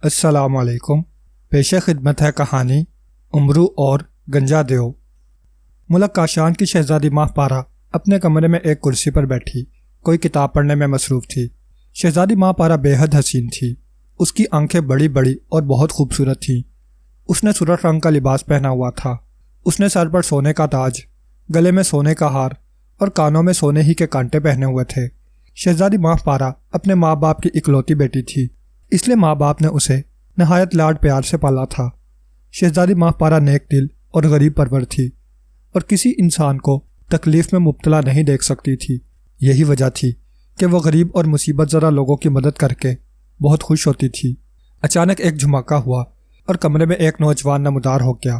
السلام علیکم۔ پیش خدمت ہے کہانی امرو اور گنجا دیو۔ ملک کاشان کی شہزادی ماہ پارا اپنے کمرے میں ایک کرسی پر بیٹھی کوئی کتاب پڑھنے میں مصروف تھی۔ شہزادی ماہ پارا بے حد حسین تھی۔ اس کی آنکھیں بڑی بڑی اور بہت خوبصورت تھیں۔ اس نے سرخ رنگ کا لباس پہنا ہوا تھا۔ اس نے سر پر سونے کا تاج، گلے میں سونے کا ہار اور کانوں میں سونے ہی کے کانٹے پہنے ہوئے تھے۔ شہزادی ماہ پارا اپنے ماں باپ کی اکلوتی بیٹی تھی، اس لیے ماں باپ نے اسے نہایت لاڈ پیار سے پالا تھا۔ شہزادی ماہ پارا نیک دل اور غریب پرور تھی اور کسی انسان کو تکلیف میں مبتلا نہیں دیکھ سکتی تھی۔ یہی وجہ تھی کہ وہ غریب اور مصیبت زدہ لوگوں کی مدد کر کے بہت خوش ہوتی تھی۔ اچانک ایک دھماکہ ہوا اور کمرے میں ایک نوجوان نمودار ہو گیا۔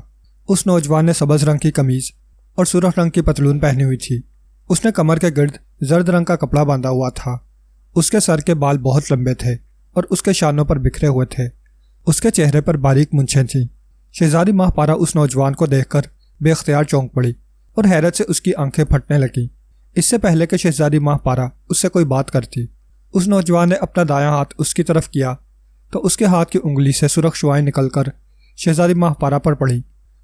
اس نوجوان نے سبز رنگ کی قمیض اور سرخ رنگ کی پتلون پہنی ہوئی تھی۔ اس نے کمر کے گرد زرد رنگ کا کپڑا باندھا ہوا تھا۔ اس کے سر کے بال بہت لمبے تھے اور اس کے شانوں پر بکھرے ہوئے تھے۔ اس کے چہرے پر باریک مونچھیں تھیں۔ شہزادی ماہ پارا اس نوجوان کو دیکھ کر بے اختیار چونک پڑی اور حیرت سے اس کی آنکھیں پھٹنے لگیں۔ اس سے پہلے کہ شہزادی ماہ پارا اس سے کوئی بات کرتی، اس نوجوان نے اپنا دایاں ہاتھ اس کی طرف کیا تو اس کے ہاتھ کی انگلی سے سرخ شعاعیں نکل کر شہزادی ماہ پارا پر پڑیں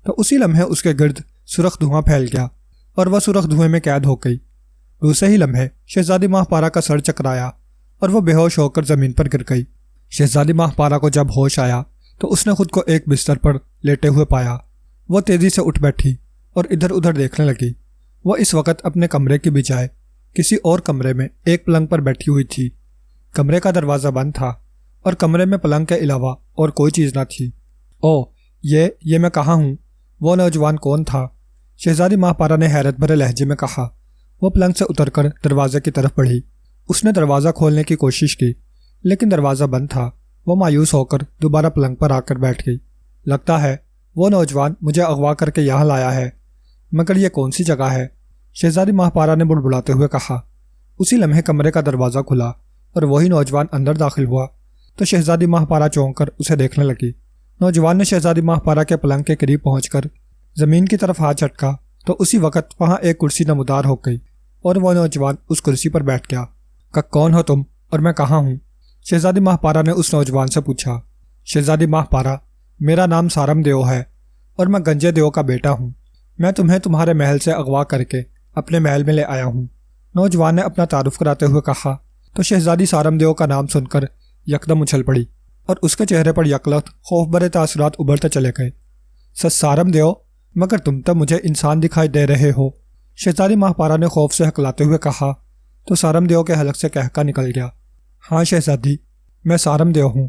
تو اسی لمحے اس کے گرد سرخ دھواں پھیل گیا اور وہ سرخ دھوئیں میں قید ہو گئی۔ دوسرے ہی لمحے شہزادی ماہ پارا کا سر چکرایا اور وہ بے ہوش ہو کر زمین پر گر گئی۔ شہزادی ماہ پارا کو جب ہوش آیا تو اس نے خود کو ایک بستر پر لیٹے ہوئے پایا۔ وہ تیزی سے اٹھ بیٹھی اور ادھر ادھر دیکھنے لگی۔ وہ اس وقت اپنے کمرے کی بجائے کسی اور کمرے میں ایک پلنگ پر بیٹھی ہوئی تھی۔ کمرے کا دروازہ بند تھا اور کمرے میں پلنگ کے علاوہ اور کوئی چیز نہ تھی۔ او یہ میں کہاں ہوں؟ وہ نوجوان کون تھا؟ شہزادی ماہ پارا نے حیرت بھرے لہجے میں کہا۔ وہ پلنگ سے اتر کر دروازے کی طرف بڑھی۔ اس نے دروازہ کھولنے کی کوشش کی لیکن دروازہ بند تھا۔ وہ مایوس ہو کر دوبارہ پلنگ پر آ کر بیٹھ گئی۔ لگتا ہے وہ نوجوان مجھے اغوا کر کے یہاں لایا ہے، مگر یہ کون سی جگہ ہے؟ شہزادی ماہ پارا نے بڑبڑاتے ہوئے کہا۔ اسی لمحے کمرے کا دروازہ کھلا اور وہی نوجوان اندر داخل ہوا تو شہزادی ماہ پارا چونک کر اسے دیکھنے لگی۔ نوجوان نے شہزادی ماہ پارا کے پلنگ کے قریب پہنچ کر زمین کی طرف ہاتھ جھٹکا تو اسی وقت وہاں ایک کرسی نمودار ہو گئی اور وہ نوجوان اس کرسی پر بیٹھ گیا۔ کون ہو تم اور میں کہاں ہوں؟ شہزادی ماہ پارا نے اس نوجوان سے پوچھا۔ شہزادی ماہ پارا، میرا نام سارم دیو ہے اور میں گنجے دیو کا بیٹا ہوں۔ میں تمہیں تمہارے محل سے اغوا کر کے اپنے محل میں لے آیا ہوں، نوجوان نے اپنا تعارف کراتے ہوئے کہا۔ تو شہزادی سارم دیو کا نام سن کر یکدم اچھل پڑی اور اس کے چہرے پر یکلخت خوف بھرے تاثرات ابھرتے چلے گئے۔ سارم دیو، مگر تم تو مجھے انسان دکھائی دے رہے ہو، شہزادی ماہ پارا نے خوف سے ہکلاتے ہوئے کہا تو سارم دیو کے حلق سے کہکا نکل گیا۔ ہاں شہزادی، میں سارم دیو ہوں،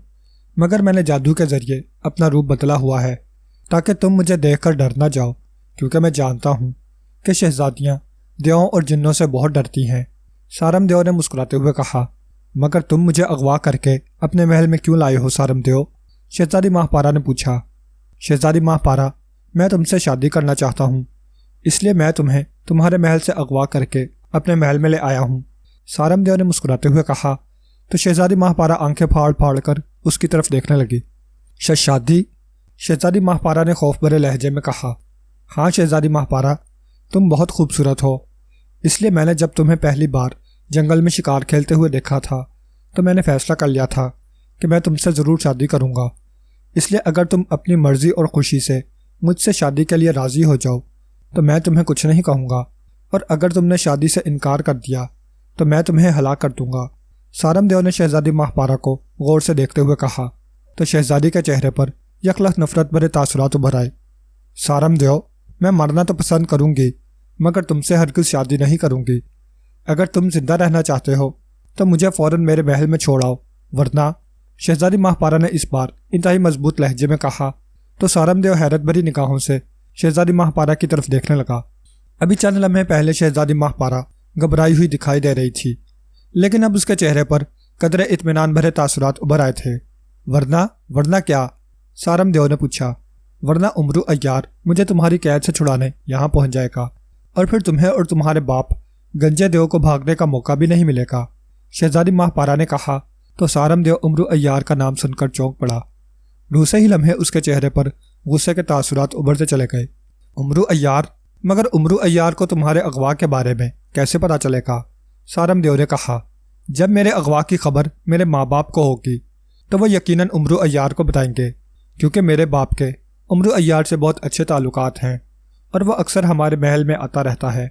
مگر میں نے جادو کے ذریعے اپنا روپ بدلا ہوا ہے تاکہ تم مجھے دیکھ کر ڈر نہ جاؤ، کیونکہ میں جانتا ہوں کہ شہزادیاں دیووں اور جنوں سے بہت ڈرتی ہیں۔ سارم دیو نے مسکراتے ہوئے کہا۔ مگر تم مجھے اغوا کر کے اپنے محل میں کیوں لائے ہو سارم دیو؟ شہزادی ماہ پارا نے پوچھا۔ شہزادی ماہ پارا، میں تم سے شادی کرنا چاہتا ہوں، اس لیے میں تمہیں تمہارے محل سے اغوا کر کے اپنے محل میں لے آیا ہوں، سارم دیو نے مسکراتے ہوئے کہا۔ تو شہزادی ماہ پارا آنکھیں پھاڑ پھاڑ کر اس کی طرف دیکھنے لگی۔ شادی؟ شہزادی ماہ پارا نے خوف بھرے لہجے میں کہا۔ ہاں شہزادی ماہ پارا، تم بہت خوبصورت ہو، اس لیے میں نے جب تمہیں پہلی بار جنگل میں شکار کھیلتے ہوئے دیکھا تھا تو میں نے فیصلہ کر لیا تھا کہ میں تم سے ضرور شادی کروں گا۔ اس لیے اگر تم اپنی مرضی اور خوشی سے مجھ سے شادی کے لیے راضی ہو جاؤ تو میں تمہیں کچھ نہیں کہوں گا، اور اگر تم نے شادی سے انکار کر دیا تو میں تمہیں ہلاک کر دوں گا۔ سارم دیو نے شہزادی ماہ پارا کو غور سے دیکھتے ہوئے کہا تو شہزادی کے چہرے پر یکلخت نفرت بھرے تاثرات ابھر آئے۔ سارم دیو، میں مرنا تو پسند کروں گی مگر تم سے ہرگز شادی نہیں کروں گی۔ اگر تم زندہ رہنا چاہتے ہو تو مجھے فوراً میرے محل میں چھوڑ آؤ، ورنہ، شہزادی ماہ پارا نے اس بار انتہائی مضبوط لہجے میں کہا تو سارم دیو حیرت بھری نگاہوں سے شہزادی ماہ پارا کی طرف دیکھنے لگا۔ ابھی چند لمحے پہلے شہزادی ماہ پارا گھبرائی ہوئی دکھائی دے رہی تھی، لیکن اب اس کے چہرے پر قدرے اطمینان بھرے تاثرات ابھر آئے تھے۔ ورنہ کیا؟ سارم دیو نے پوچھا۔ ورنہ امرو عیار مجھے تمہاری قید سے چھڑانے یہاں پہنچ جائے گا اور پھر تمہیں اور تمہارے باپ گنجے دیو کو بھاگنے کا موقع بھی نہیں ملے گا، شہزادی ماہ پارا نے کہا تو سارم دیو امرو عیار کا نام سن کر چونک پڑا۔ دوسرے ہی لمحے اس کے چہرے پر غصے کے تاثرات ابھرتے چلے گئے۔ امرو عیار؟ مگر امرو عیار کو تمہارے اغوا کے بارے میں کیسے پتہ چلے گا؟ سارم دیو نے کہا۔ جب میرے اغوا کی خبر میرے ماں باپ کو ہوگی تو وہ یقیناً عمرو عیار کو بتائیں گے، کیونکہ میرے باپ کے عمرو عیار سے بہت اچھے تعلقات ہیں اور وہ اکثر ہمارے محل میں آتا رہتا ہے۔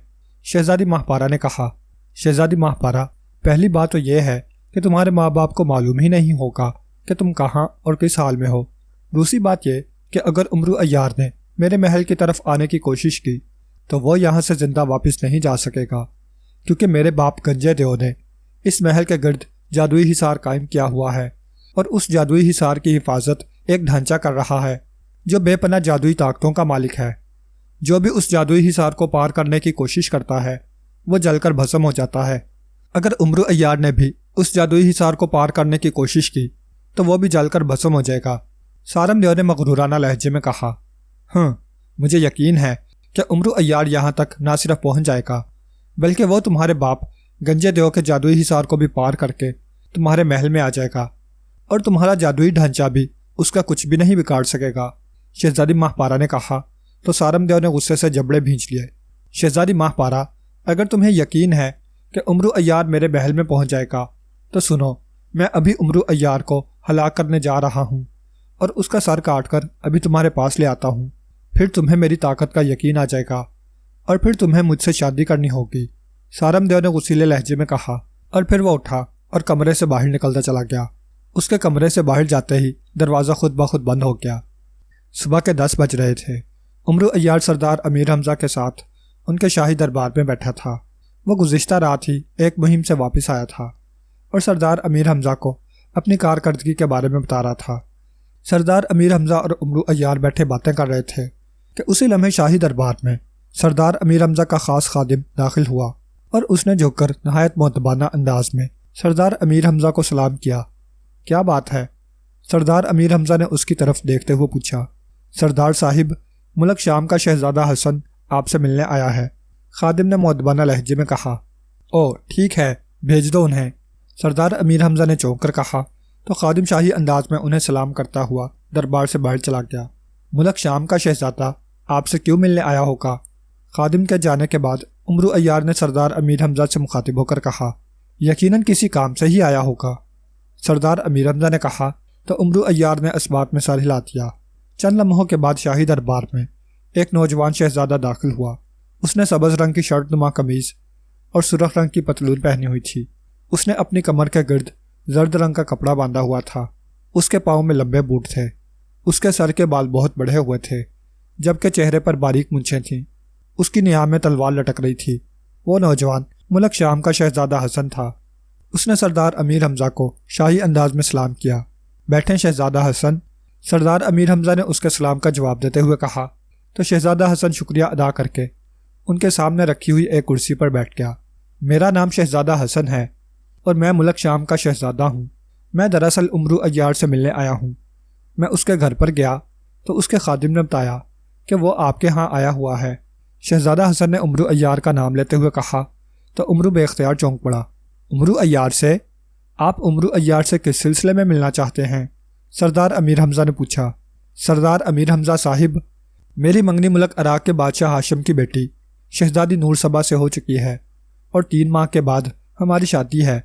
شہزادی ماہپارہ نے کہا۔ شہزادی ماہپارہ، پہلی بات تو یہ ہے کہ تمہارے ماں باپ کو معلوم ہی نہیں ہوگا کہ تم کہاں اور کس حال میں ہو۔ دوسری بات یہ کہ اگر عمرو عیار نے میرے محل کی طرف آنے کی کوشش کی تو وہ یہاں سے زندہ واپس نہیں جا سکے گا، کیونکہ میرے باپ گنجے دیو نے اس محل کے گرد جادوئی حصار قائم کیا ہوا ہے، اور اس جادوئی حصار کی حفاظت ایک ڈھانچہ کر رہا ہے جو بے پناہ جادوئی طاقتوں کا مالک ہے۔ جو بھی اس جادوئی حصار کو پار کرنے کی کوشش کرتا ہے وہ جل کر بھسم ہو جاتا ہے۔ اگر عمرو عیار نے بھی اس جادوئی حصار کو پار کرنے کی کوشش کی تو وہ بھی جل کر بھسم ہو جائے گا۔ سارم دیو نے مغرورانہ لہجے میں کہا۔ مجھے یقین ہے کہ عمرو عیار یہاں تک نہ صرف پہنچ جائے گا بلکہ وہ تمہارے باپ گنجے دیو کے جادوئی حصار کو بھی پار کر کے تمہارے محل میں آ جائے گا، اور تمہارا جادوئی ڈھانچہ بھی اس کا کچھ بھی نہیں بگاڑ سکے گا۔ شہزادی ماہپارہ نے کہا تو سارم دیو نے غصے سے جبڑے بھینچ لیے۔ شہزادی ماہپارہ، اگر تمہیں یقین ہے کہ عمرو عیار میرے محل میں پہنچ جائے گا تو سنو، میں ابھی عمرو عیار کو ہلاک کرنے جا رہا ہوں اور اس کا سر کاٹ کر ابھی تمہارے پاس لے آتا ہوں، پھر تمہیں میری طاقت کا یقین آ جائے گا اور پھر تمہیں مجھ سے شادی کرنی ہوگی۔ سارم دیو نے غصیلے لہجے میں کہا، اور پھر وہ اٹھا اور کمرے سے باہر نکلتا چلا گیا۔ اس کے کمرے سے باہر جاتے ہی دروازہ خود بخود بند ہو گیا۔ صبح کے 10 بج رہے تھے۔ عمرو عیار سردار امیر حمزہ کے ساتھ ان کے شاہی دربار میں بیٹھا تھا۔ وہ گزشتہ رات ہی ایک مہم سے واپس آیا تھا اور سردار امیر حمزہ کو اپنی کارکردگی کے بارے میں بتا رہا تھا۔ سردار امیر حمزہ اور عمرو عیار بیٹھے باتیں کر رہے تھے کہ اسی لمحے شاہی دربار میں سردار امیر حمزہ کا خاص خادم داخل ہوا اور اس نے جھک کر نہایت مؤدبانہ انداز میں سردار امیر حمزہ کو سلام کیا۔ کیا بات ہے؟ سردار امیر حمزہ نے اس کی طرف دیکھتے ہوئے پوچھا۔ سردار صاحب، ملک شام کا شہزادہ حسن آپ سے ملنے آیا ہے، خادم نے مؤدبانہ لہجے میں کہا۔ او ٹھیک ہے، بھیج دو انہیں، سردار امیر حمزہ نے چونک کر کہا تو خادم شاہی انداز میں انہیں سلام کرتا ہوا دربار سے باہر چلا گیا۔ ملک شام کا شہزادہ آپ سے کیوں ملنے آیا ہوگا؟ خادم کے جانے کے بعد عمرو عیار نے سردار امیر حمزہ سے مخاطب ہو کر کہا۔ یقیناً کسی کام سے ہی آیا ہوگا، سردار امیر حمزہ نے کہا تو عمرو عیار نے اس بات میں سر ہلا دیا۔ چند لمحوں کے بعد شاہی دربار میں ایک نوجوان شہزادہ داخل ہوا۔ اس نے سبز رنگ کی شرٹ نما قمیض اور سرخ رنگ کی پتلون پہنی ہوئی تھی۔ اس نے اپنی کمر کے گرد زرد رنگ کا کپڑا باندھا ہوا تھا۔ اس کے پاؤں میں لمبے بوٹ تھے۔ اس کے سر کے بال بہت بڑھے ہوئے تھے، جبکہ چہرے پر باریک مونچھیں تھیں۔ اس کی نیا میں تلوار لٹک رہی تھی۔ وہ نوجوان ملک شام کا شہزادہ حسن تھا۔ اس نے سردار امیر حمزہ کو شاہی انداز میں سلام کیا۔ بیٹھیں شہزادہ حسن، سردار امیر حمزہ نے اس کے سلام کا جواب دیتے ہوئے کہا تو شہزادہ حسن شکریہ ادا کر کے ان کے سامنے رکھی ہوئی ایک کرسی پر بیٹھ گیا۔ میرا نام شہزادہ حسن ہے اور میں ملک شام کا شہزادہ ہوں۔ میں دراصل عمرو عیار سے ملنے آیا ہوں۔ میں اس کے گھر پر گیا تو اس کے خادم نے بتایا کہ وہ آپ کے ہاں آیا ہوا ہے۔ شہزادہ حسن نے عمرو عیار کا نام لیتے ہوئے کہا تو عمرو بے اختیار چونک پڑا۔ عمرو عیار سے؟ آپ عمرو عیار سے کس سلسلے میں ملنا چاہتے ہیں؟ سردار امیر حمزہ نے پوچھا۔ سردار امیر حمزہ صاحب، میری منگنی ملک عراق کے بادشاہ ہاشم کی بیٹی شہزادی نور صبا سے ہو چکی ہے اور 3 ماہ کے بعد ہماری شادی ہے۔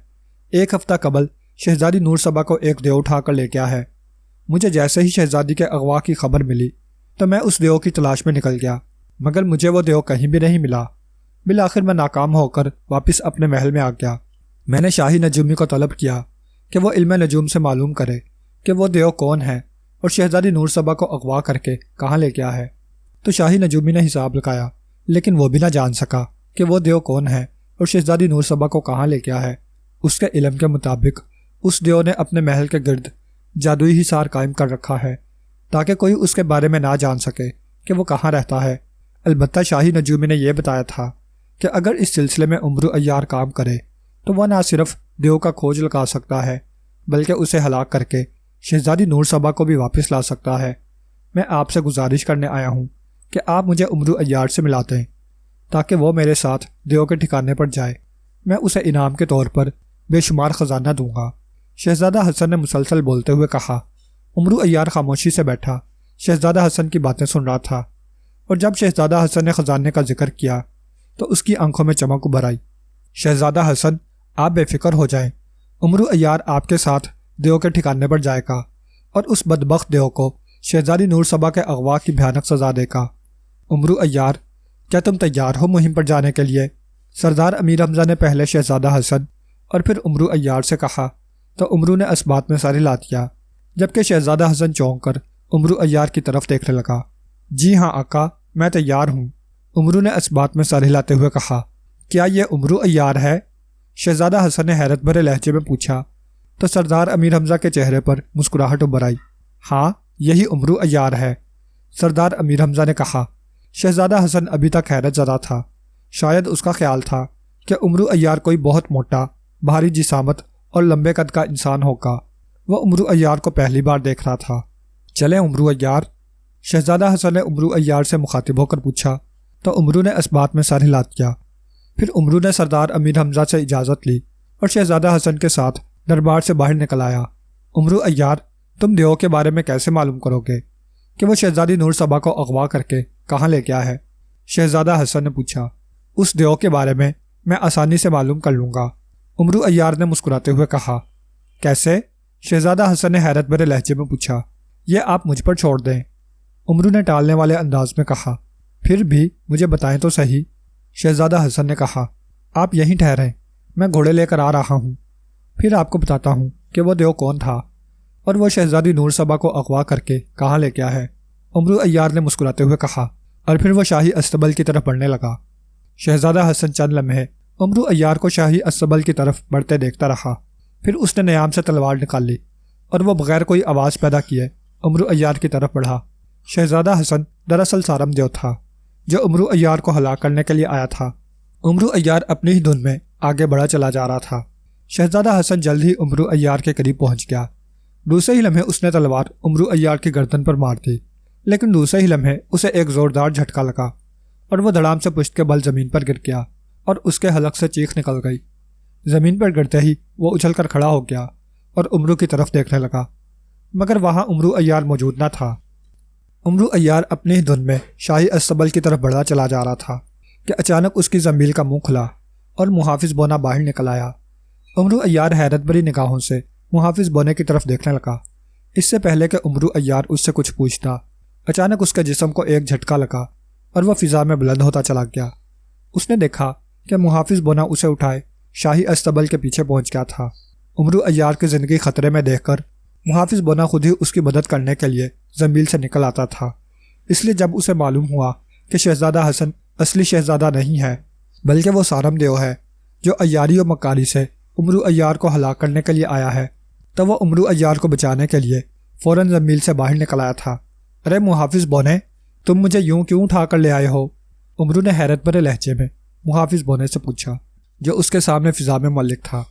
1 ہفتہ قبل شہزادی نور صبا کو ایک دیو اٹھا کر لے گیا ہے۔ مجھے جیسے ہی شہزادی کے اغوا کی خبر ملی تو میں اس دیو کی تلاش میں نکل گیا، مگر مجھے وہ دیو کہیں بھی نہیں ملا۔ بالآخر میں ناکام ہو کر واپس اپنے محل میں آ گیا۔ میں نے شاہی نجومی کو طلب کیا کہ وہ علم نجوم سے معلوم کرے کہ وہ دیو کون ہے اور شہزادی نور صبا کو اغوا کر کے کہاں لے گیا ہے۔ تو شاہی نجومی نے حساب لگایا، لیکن وہ بھی نہ جان سکا کہ وہ دیو کون ہے اور شہزادی نور صبا کو کہاں لے گیا ہے۔ اس کے علم کے مطابق اس دیو نے اپنے محل کے گرد جادوئی حصار قائم کر رکھا ہے تاکہ کوئی اس کے بارے میں نہ جان سکے کہ وہ کہاں رہتا ہے۔ البتہ شاہی نجومی نے یہ بتایا تھا کہ اگر اس سلسلے میں عمرو عیار کام کرے تو وہ نہ صرف دیو کا کھوج لگا سکتا ہے بلکہ اسے ہلاک کر کے شہزادی نور صبا کو بھی واپس لا سکتا ہے۔ میں آپ سے گزارش کرنے آیا ہوں کہ آپ مجھے عمرو عیار سے ملا دیں تاکہ وہ میرے ساتھ دیو کے ٹھکانے پر جائے۔ میں اسے انعام کے طور پر بے شمار خزانہ دوں گا۔ شہزادہ حسن نے مسلسل بولتے ہوئے کہا۔ عمرو عیار خاموشی سے بیٹھا شہزادہ حسن کی باتیں سن رہا تھا، اور جب شہزادہ حسن نے خزانے کا ذکر کیا تو اس کی آنکھوں میں چمک ابھر آئی۔ شہزادہ حسن، آپ بے فکر ہو جائیں، عمرو عیار آپ کے ساتھ دیو کے ٹھکانے پر جائے گا اور اس بدبخت دیو کو شہزادی نور صبا کے اغوا کی بھیانک سزا دے گا۔ امرو عیار، کیا تم تیار ہو مہم پر جانے کے لیے؟ سردار امیر حمزہ نے پہلے شہزادہ حسن اور پھر امرو عیار سے کہا تو امرو نے اس بات میں سر ہلا دیا، جبکہ شہزادہ حسن چونک کر امرو عیار کی طرف دیکھنے لگا۔ جی ہاں آقا، میں تیار ہوں، امرو نے اس بات میں سر ہلاتے ہوئے کہا۔ کیا یہ امرو عیار ہے؟ شہزادہ حسن نے حیرت بھرے لہجے میں پوچھا تو سردار امیر حمزہ کے چہرے پر مسکراہٹ ابھر آئی۔ ہاں، یہی امرو عیار ہے، سردار امیر حمزہ نے کہا۔ شہزادہ حسن ابھی تک حیرت زدہ تھا۔ شاید اس کا خیال تھا کہ امرو عیار کوئی بہت موٹا، بھاری جسامت اور لمبے قد کا انسان ہوگا۔ وہ امرو عیار کو پہلی بار دیکھ رہا تھا۔ چلیں امرو عیار، شہزادہ حسن نے امرو عیار سے مخاطب ہو کر پوچھا تو امرو نے اس بات میں سر ہلا دیا۔ پھر امرو نے سردار امیر حمزہ سے اجازت لی اور شہزادہ حسن کے ساتھ دربار سے باہر نکل آیا۔ امرو عیار، تم دیو کے بارے میں کیسے معلوم کرو گے کہ وہ شہزادی نور صبا کو اغوا کر کے کہاں لے گیا ہے؟ شہزادہ حسن نے پوچھا۔ اس دیو کے بارے میں آسانی سے معلوم کر لوں گا، امرو عیار نے مسکراتے ہوئے کہا۔ کیسے؟ شہزادہ حسن نے حیرت بھرے لہجے میں پوچھا۔ یہ آپ مجھ پر چھوڑ دیں، امرو نے ٹالنے والے انداز میں کہا۔ پھر بھی مجھے بتائیں تو صحیح، شہزادہ حسن نے کہا۔ آپ یہیں ٹھہریں، میں گھوڑے لے کر آ رہا ہوں، پھر آپ کو بتاتا ہوں کہ وہ دیو کون تھا اور وہ شہزادی نور صبا کو اغوا کر کے کہاں لے گیا ہے، امرو عیار نے مسکراتے ہوئے کہا، اور پھر وہ شاہی استبل کی طرف بڑھنے لگا۔ شہزادہ حسن چند لمحے امرو عیار کو شاہی استبل کی طرف بڑھتے دیکھتا رہا، پھر اس نے نیام سے تلوار نکال لی اور وہ بغیر کوئی آواز پیدا کیے امرو عیار کی طرف بڑھا۔ شہزادہ حسن دراصل سارم دیو تھا جو امرو عیار کو ہلاک کرنے کے لیے آیا تھا۔ امرو عیار اپنی ہی دھن میں آگے بڑھا چلا جا رہا تھا۔ شہزادہ حسن جلد ہی امرو عیار کے قریب پہنچ گیا۔ دوسرے ہی لمحے اس نے تلوار امرو عیار کی گردن پر مار دی، لیکن دوسرے ہی لمحے اسے ایک زوردار جھٹکا لگا اور وہ دھڑام سے پشت کے بل زمین پر گر گیا اور اس کے حلق سے چیخ نکل گئی۔ زمین پر گرتے ہی وہ اچھل کر کھڑا ہو گیا اور امرو کی طرف دیکھنے لگا، مگر وہاں امرو عیار موجود نہ تھا۔ امرو عیار اپنی ہی دھن میں شاہی استبل کی طرف بڑھا چلا جا رہا تھا کہ اچانک اس کی زنبیل کا منہ کھلا اور محافظ بونا باہر نکل آیا۔ امرو عیار حیرت بھری نگاہوں سے محافظ بونے کی طرف دیکھنے لگا۔ اس سے پہلے کہ امرو عیار اس سے کچھ پوچھتا، اچانک اس کے جسم کو ایک جھٹکا لگا اور وہ فضا میں بلند ہوتا چلا گیا۔ اس نے دیکھا کہ محافظ بونا اسے اٹھائے شاہی استبل کے پیچھے پہنچ گیا تھا۔ امرو عیار کی زندگی خطرے میں دیکھ کر محافظ بونا خود ہی اس کی مدد کرنے کے لیے زنبیل سے نکل آتا تھا۔ اس لیے جب اسے معلوم ہوا کہ شہزادہ حسن اصلی شہزادہ نہیں ہے بلکہ وہ سارم دیو ہے جو عیاری و مکاری سے امرو عیار کو ہلاک کرنے کے لیے آیا ہے، تو وہ امرو عیار کو بچانے کے لیے فوراً زنبیل سے باہر نکل آیا تھا۔ ارے محافظ بونے، تم مجھے یوں کیوں اٹھا کر لے آئے ہو؟ امرو نے حیرت بھرے لہجے میں محافظ بونے سے پوچھا جو اس کے سامنے فضا میں معلق تھا۔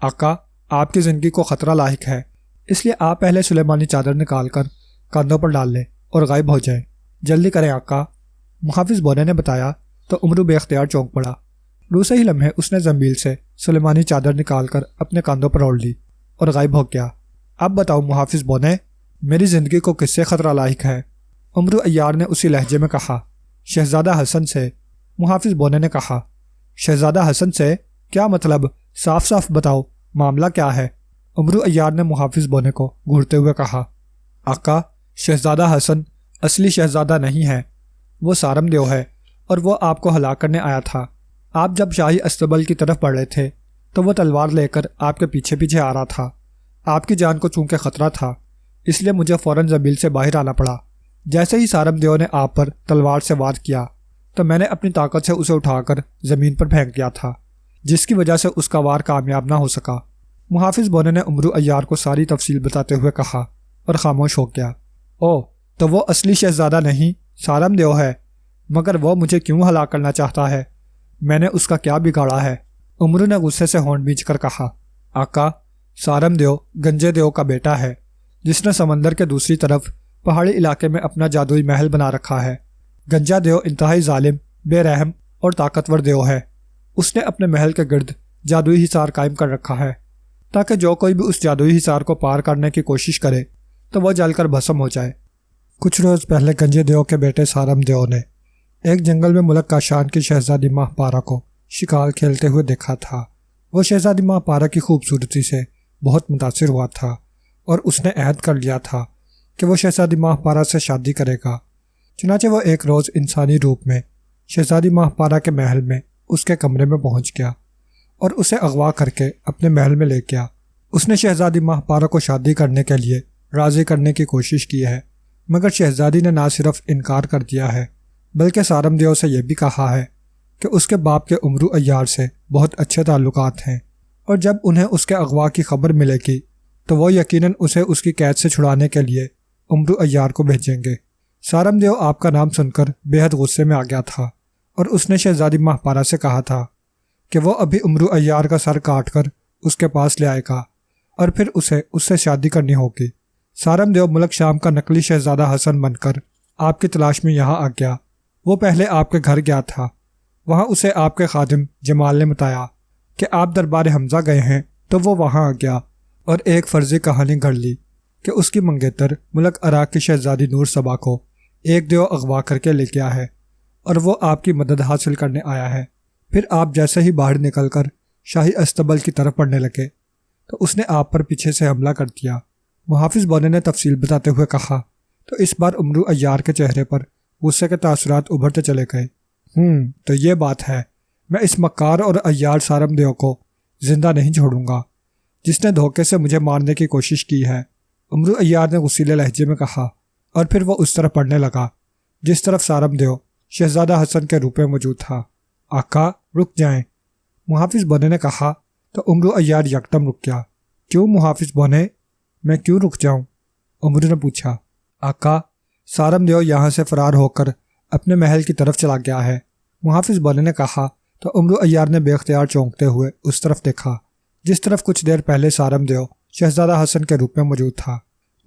آقا، آپ کی زندگی کو خطرہ لاحق ہے، اس لیے آپ پہلے سلیمانی چادر نکال کر کاندھوں پر ڈال لیں اور غائب ہو جائیں، جلدی کریں آقا، محافظ بونے نے بتایا تو امرو بے اختیار چونک پڑا۔ دوسرے ہی لمحے اس نے زنبیل سے سلیمانی چادر نکال کر اپنے کاندھوں پر اوڑھ لی اور غائب ہو گیا۔ اب بتاؤ محافظ بونے، میری زندگی کو کس سے خطرہ لاحق ہے؟ امرو عیار نے اسی لہجے میں کہا۔ شہزادہ حسن سے، محافظ بونے نے کہا۔ شہزادہ حسن سے؟ کیا مطلب؟ صاف صاف بتاؤ، معاملہ کیا ہے؟ امرو عیار نے محافظ بونے کو گھورتے ہوئے کہا۔ آقا، شہزادہ حسن اصلی شہزادہ نہیں ہے، وہ سارم دیو ہے اور وہ آپ کو ہلاک کرنے آیا تھا۔ آپ جب شاہی استبل کی طرف بڑھ رہے تھے تو وہ تلوار لے کر آپ کے پیچھے پیچھے آ رہا تھا۔ آپ کی جان کو چونکہ خطرہ تھا اس لیے مجھے فوراً زنبیل سے باہر آنا پڑا۔ جیسے ہی سارم دیو نے آپ پر تلوار سے وار کیا تو میں نے اپنی طاقت سے اسے اٹھا کر زمین پر پھینک دیا تھا، جس کی وجہ سے اس کا وار کامیاب نہ ہو سکا۔ محافظ بونے نے امرو عیار کو ساری تفصیل بتاتے ہوئے کہا اور خاموش ہو گیا۔ او، تو وہ اصلی شہزادہ نہیں، سارم دیو ہے، مگر وہ مجھے کیوں ہلاک کرنا چاہتا ہے؟ میں نے اس کا کیا بگاڑا ہے؟ امرو نے غصے سے ہونٹ بھینچ کر کہا۔ آقا، سارم دیو گنجے دیو کا بیٹا ہے جس نے سمندر کے دوسری طرف پہاڑی علاقے میں اپنا جادوئی محل بنا رکھا ہے۔ گنجا دیو انتہائی ظالم، بے رحم اور طاقتور دیو ہے۔ اس نے اپنے محل کے گرد جادوئی حصار قائم کر رکھا ہے تاکہ جو کوئی بھی اس جادوئی حصار کو پار کرنے کی کوشش کرے تو وہ جل کر بھسم ہو جائے۔ کچھ روز پہلے گنجے دیو کے بیٹے سارم دیو نے ایک جنگل میں ملک کاشان کی شہزادی ماہ پارا کو شکار کھیلتے ہوئے دیکھا تھا۔ وہ شہزادی ماہ پارا کی خوبصورتی سے بہت متاثر ہوا تھا اور اس نے عہد کر لیا تھا کہ وہ شہزادی ماہپارہ سے شادی کرے گا۔ چنانچہ وہ ایک روز انسانی روپ میں شہزادی ماہپارہ کے محل میں اس کے کمرے میں پہنچ گیا اور اسے اغوا کر کے اپنے محل میں لے گیا۔ اس نے شہزادی ماہپارہ کو شادی کرنے کے لیے راضی کرنے کی کوشش کی ہے، مگر شہزادی نے نہ صرف انکار کر دیا ہے بلکہ سارم دیو سے یہ بھی کہا ہے کہ اس کے باپ کے امرو عیار سے بہت اچھے تعلقات ہیں، اور جب انہیں اس کے اغوا کی خبر ملے گی تو وہ یقیناً اسے اس کی قید سے چھڑانے کے لیے امرو عیار کو بھیجیں گے۔ سارم دیو آپ کا نام سن کر بے حد غصے میں آ گیا تھا اور اس نے شہزادی ماہپارہ سے کہا تھا کہ وہ ابھی امرو عیار کا سر کاٹ کر اس کے پاس لے آئے گا اور پھر اسے اس سے شادی کرنی ہوگی۔ سارم دیو ملک شام کا نقلی شہزادہ حسن بن کر آپ کی تلاش میں یہاں آ گیا۔ وہ پہلے آپ کے گھر گیا تھا، وہاں اسے آپ کے خادم جمال نے بتایا کہ آپ دربار حمزہ گئے ہیں، تو وہ وہاں آ گیا اور ایک فرضی کہانی گھڑ لی کہ اس کی منگیتر ملک عراق کی شہزادی نور صبا کو ایک دیو اغوا کر کے لے گیا ہے اور وہ آپ کی مدد حاصل کرنے آیا ہے۔ پھر آپ جیسے ہی باہر نکل کر شاہی استبل کی طرف بڑھنے لگے تو اس نے آپ پر پیچھے سے حملہ کر دیا۔ محافظ بونے نے تفصیل بتاتے ہوئے کہا تو اس بار امرو عیار کے چہرے پر غصے کے تاثرات ابھرتے چلے گئے۔ تو یہ بات ہے، میں اس مکار اور عیار سارم دیو کو زندہ نہیں چھوڑوں گا جس نے دھوکے سے مجھے مارنے کی کوشش کی ہے، امرو عیار نے غصیلے لہجے میں کہا، اور پھر وہ اس طرف پڑھنے لگا جس طرف سارم دیو شہزادہ حسن کے روپ میں موجود تھا۔ آقا رک جائیں، محافظ بونے نے کہا تو امرو عیار یکدم رک گیا۔ کیوں محافظ بونے، میں کیوں رک جاؤں؟ امرو نے پوچھا۔ آقا سارم دیو یہاں سے فرار ہو کر اپنے محل کی طرف چلا گیا ہے، محافظ بونے نے کہا تو امرو عیار نے بے اختیار چونکتے ہوئے اس طرف دیکھا جس طرف کچھ دیر پہلے سارم دیو شہزادہ حسن کے روپ میں موجود تھا،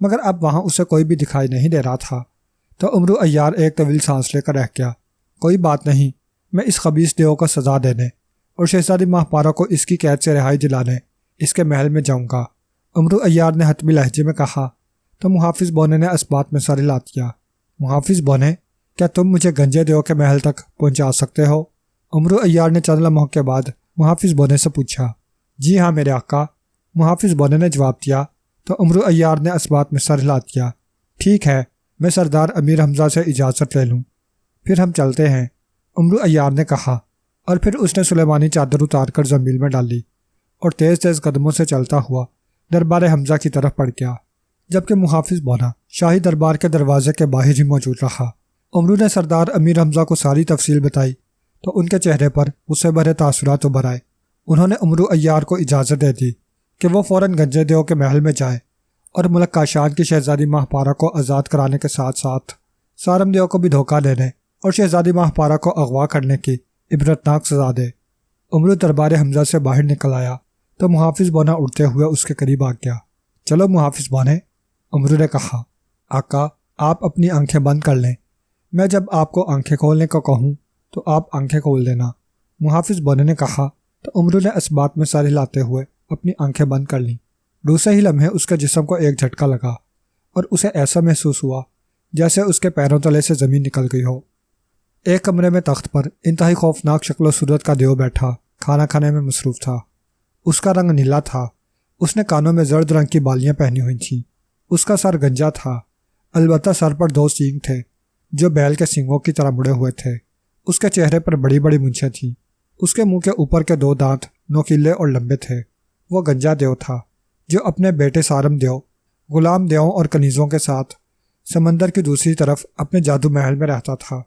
مگر اب وہاں اسے کوئی بھی دکھائی نہیں دے رہا تھا۔ تو امرو عیار ایک طویل سانس لے کر رہ گیا۔ کوئی بات نہیں، میں اس خبیث دیو کو سزا دینے اور شہزادی ماہپارہ کو اس کی قید سے رہائی دلانے اس کے محل میں جاؤں گا، امرو عیار نے حتمی لہجے میں کہا تو محافظ بونے نے اس بات میں سر ہلا دیا۔ محافظ بونے، کیا تم مجھے گنجے دیو کے محل تک پہنچا سکتے ہو؟ امرو عیار نے چند لمحوں کے بعد محافظ بونے سے پوچھا۔ جی ہاں میرے آقا، محافظ بونے نے جواب دیا تو امرو عیار نے اس بات میں سر ہلا دیا۔ ٹھیک ہے، میں سردار امیر حمزہ سے اجازت لے لوں، پھر ہم چلتے ہیں، امرو عیار نے کہا، اور پھر اس نے سلیمانی چادر اتار کر زمین میں ڈالی اور تیز تیز قدموں سے چلتا ہوا دربار حمزہ کی طرف بڑھ گیا، جبکہ محافظ بونا شاہی دربار کے دروازے کے باہر ہی موجود رہا۔ امرو نے سردار امیر حمزہ کو ساری تفصیل بتائی تو ان کے چہرے پر غصے بھرے تاثرات ابھر آئے۔ انہوں نے امرو عیار کو اجازت دے دی کہ وہ فوراً گنجے دیو کے محل میں جائے اور ملک کاشان کی شہزادی ماہپارہ کو آزاد کرانے کے ساتھ ساتھ سارم دیو کو بھی دھوکہ دینے اور شہزادی ماہپارہ کو اغوا کرنے کی عبرتناک سزا دے۔ امرو دربار حمزہ سے باہر نکل آیا تو محافظ بونا اڑتے ہوئے اس کے قریب آ گیا۔ چلو محافظ بونے، امرو نے کہا۔ آقا آپ اپنی آنکھیں بند کر لیں، میں جب آپ کو آنکھیں کھولنے کو کہوں تو آپ آنکھیں کھول دینا، محافظ بونے نے کہا تو امرو نے اس بات میں سر ہلاتے ہوئے اپنی آنکھیں بند کر لیں۔ دوسرے ہی لمحے اس کے جسم کو ایک جھٹکا لگا اور اسے ایسا محسوس ہوا جیسے اس کے پیروں تلے سے زمین نکل گئی ہو۔ ایک کمرے میں تخت پر انتہائی خوفناک شکل و صورت کا دیو بیٹھا کھانا کھانے میں مصروف تھا۔ اس کا رنگ نیلا تھا، اس نے کانوں میں زرد رنگ کی بالیاں پہنی ہوئی تھیں، اس کا سر گنجا تھا، البتہ سر پر 2 سینگ تھے جو بیل کے سینگوں کی طرح مڑے ہوئے تھے۔ اس کے چہرے پر بڑی بڑی مونچھیں تھیں، اس کے منہ کے اوپر کے 2 دانت نوکیلے اور لمبے تھے۔ وہ گنجا دیو تھا جو اپنے بیٹے سارم دیو، غلام دیو اور کنیزوں کے ساتھ سمندر کی دوسری طرف اپنے جادو محل میں رہتا تھا۔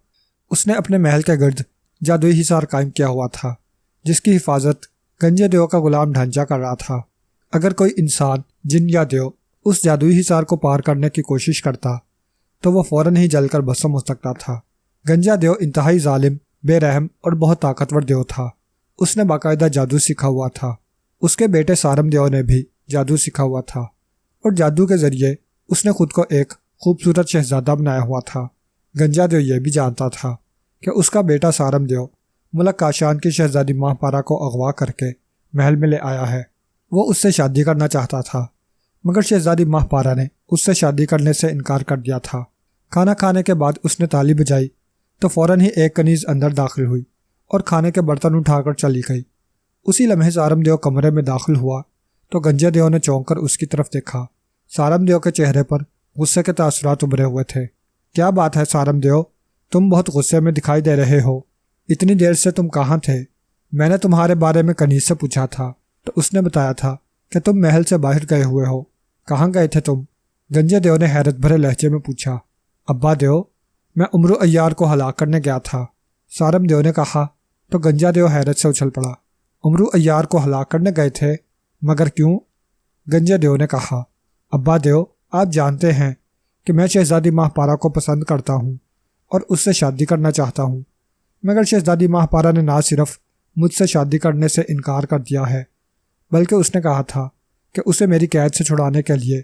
اس نے اپنے محل کے گرد جادوئی حصار قائم کیا ہوا تھا جس کی حفاظت گنجے دیو کا غلام ڈھانچہ کر رہا تھا۔ اگر کوئی انسان، جن یا دیو اس جادوئی حصار کو پار کرنے کی کوشش کرتا تو وہ فوراً ہی جل کر بھسم ہو سکتا تھا۔ گنجا دیو انتہائی ظالم، بے رحم اور بہت طاقتور دیو تھا۔ اس نے باقاعدہ جادو سیکھا ہوا تھا۔ اس کے بیٹے سارم دیو نے بھی جادو سیکھا ہوا تھا اور جادو کے ذریعے اس نے خود کو ایک خوبصورت شہزادہ بنایا ہوا تھا۔ گنجا دیو یہ بھی جانتا تھا کہ اس کا بیٹا سارم دیو ملک کاشان کی شہزادی ماہپارہ کو اغوا کر کے محل میں لے آیا ہے۔ وہ اس سے شادی کرنا چاہتا تھا مگر شہزادی ماہپارہ نے اس سے شادی کرنے سے انکار کر دیا تھا۔ کھانا کھانے کے بعد اس نے تالی بجائی تو فوراً ہی ایک کنیز اندر داخل ہوئی اور کھانے کے برتن اٹھا کر چلی گئی۔ اسی لمحے سارم دیو کمرے میں داخل ہوا تو گنجے دیو نے چونک کر اس کی طرف دیکھا سارم دیو کے چہرے پر غصے کے تاثرات ابھرے ہوئے تھے۔ کیا بات ہے سارم دیو، تم بہت غصے میں دکھائی دے رہے ہو، اتنی دیر سے تم کہاں تھے؟ میں نے تمہارے بارے میں کنیز سے پوچھا تھا تو اس نے بتایا تھا کہ تم محل سے باہر گئے ہوئے ہو، کہاں گئے تھے تم؟ گنجے دیو نے حیرت بھرے لہجے میں پوچھا۔ ابا دیو، میں عمرو عیار کو ہلاک کرنے گیا تھا، سارم دیو نے کہا تو گنجا دیو حیرت سے اچھل پڑا۔ عمرو عیار کو ہلاک کرنے گئے تھے، مگر کیوں؟ گنجے دیو نے کہا، ابا دیو، آپ جانتے ہیں کہ میں شہزادی ماہپارا کو پسند کرتا ہوں اور اس سے شادی کرنا چاہتا ہوں، مگر شہزادی ماہپارا نے نہ صرف مجھ سے شادی کرنے سے انکار کر دیا ہے بلکہ اس نے کہا تھا کہ اسے میری قید سے چھڑانے کے لیے